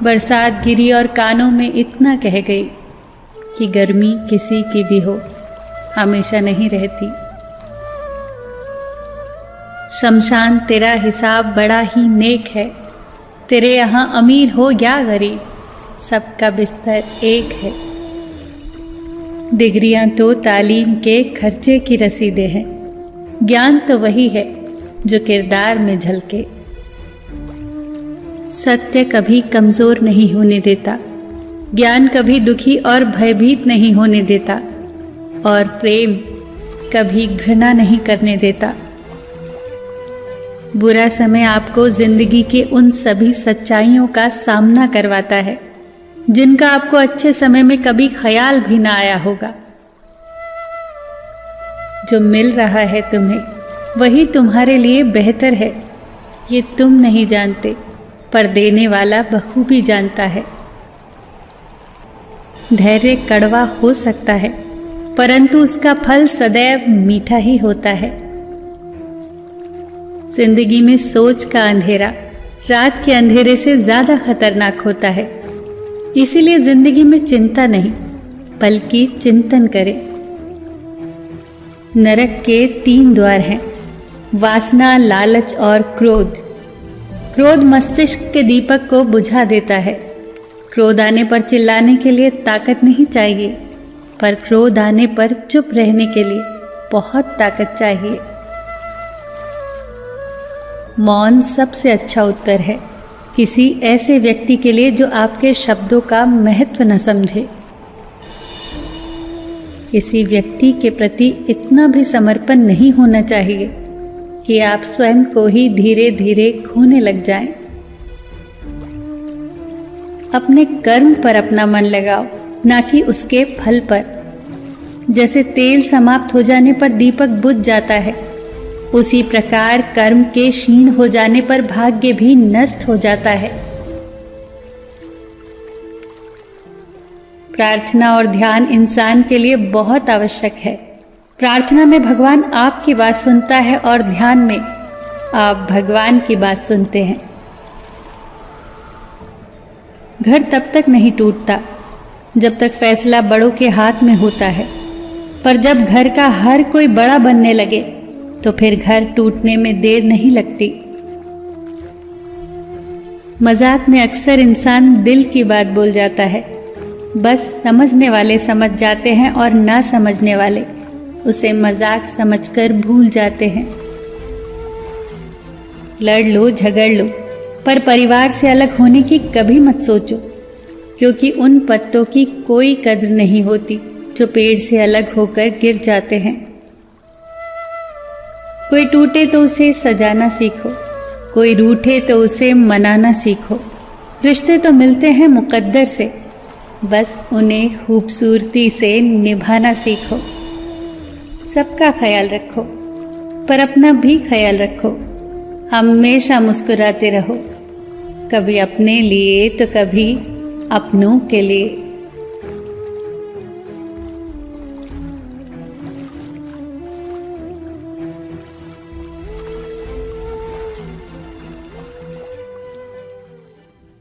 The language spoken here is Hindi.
बरसात गिरी और कानों में इतना कह गई कि गर्मी किसी की भी हो, हमेशा नहीं रहती। शमशान तेरा हिसाब बड़ा ही नेक है, तेरे यहाँ अमीर हो या गरीब, सबका बिस्तर एक है। डिग्रियां तो तालीम के खर्चे की रसीदें हैं, ज्ञान तो वही है जो किरदार में झलके। सत्य कभी कमजोर नहीं होने देता, ज्ञान कभी दुखी और भयभीत नहीं होने देता, और प्रेम कभी घृणा नहीं करने देता। बुरा समय आपको जिंदगी के उन सभी सच्चाइयों का सामना करवाता है जिनका आपको अच्छे समय में कभी ख्याल भी ना आया होगा। जो मिल रहा है तुम्हें वही तुम्हारे लिए बेहतर है, ये तुम नहीं जानते, पर देने वाला बखूबी जानता है। धैर्य कड़वा हो सकता है, परंतु उसका फल सदैव मीठा ही होता है। जिंदगी में सोच का अंधेरा रात के अंधेरे से ज्यादा खतरनाक होता है, इसीलिए जिंदगी में चिंता नहीं बल्कि चिंतन करें। नरक के 3 द्वार हैं, वासना, लालच और क्रोध। क्रोध मस्तिष्क के दीपक को बुझा देता है। क्रोध आने पर चिल्लाने के लिए ताकत नहीं चाहिए, पर क्रोध आने पर चुप रहने के लिए बहुत ताकत चाहिए। मौन सबसे अच्छा उत्तर है किसी ऐसे व्यक्ति के लिए जो आपके शब्दों का महत्व न समझे। किसी व्यक्ति के प्रति इतना भी समर्पण नहीं होना चाहिए कि आप स्वयं को ही धीरे धीरे खोने लग जाएं। अपने कर्म पर अपना मन लगाओ, ना कि उसके फल पर। जैसे तेल समाप्त हो जाने पर दीपक बुझ जाता है, उसी प्रकार कर्म के क्षीण हो जाने पर भाग्य भी नष्ट हो जाता है। प्रार्थना और ध्यान इंसान के लिए बहुत आवश्यक है। प्रार्थना में भगवान आपकी बात सुनता है और ध्यान में आप भगवान की बात सुनते हैं। घर तब तक नहीं टूटता जब तक फैसला बड़ों के हाथ में होता है, पर जब घर का हर कोई बड़ा बनने लगे तो फिर घर टूटने में देर नहीं लगती। मजाक में अक्सर इंसान दिल की बात बोल जाता है, बस समझने वाले समझ जाते हैं और ना समझने वाले उसे मजाक समझकर भूल जाते हैं। लड़ लो, झगड़ लो, पर परिवार से अलग होने की कभी मत सोचो, क्योंकि उन पत्तों की कोई कद्र नहीं होती जो पेड़ से अलग होकर गिर जाते हैं। कोई टूटे तो उसे सजाना सीखो, कोई रूठे तो उसे मनाना सीखो। रिश्ते तो मिलते हैं मुकद्दर से, बस उन्हें खूबसूरती से निभाना सीखो। सबका ख्याल रखो, पर अपना भी ख्याल रखो। हमेशा मुस्कुराते रहो, कभी अपने लिए तो कभी अपनों के लिए।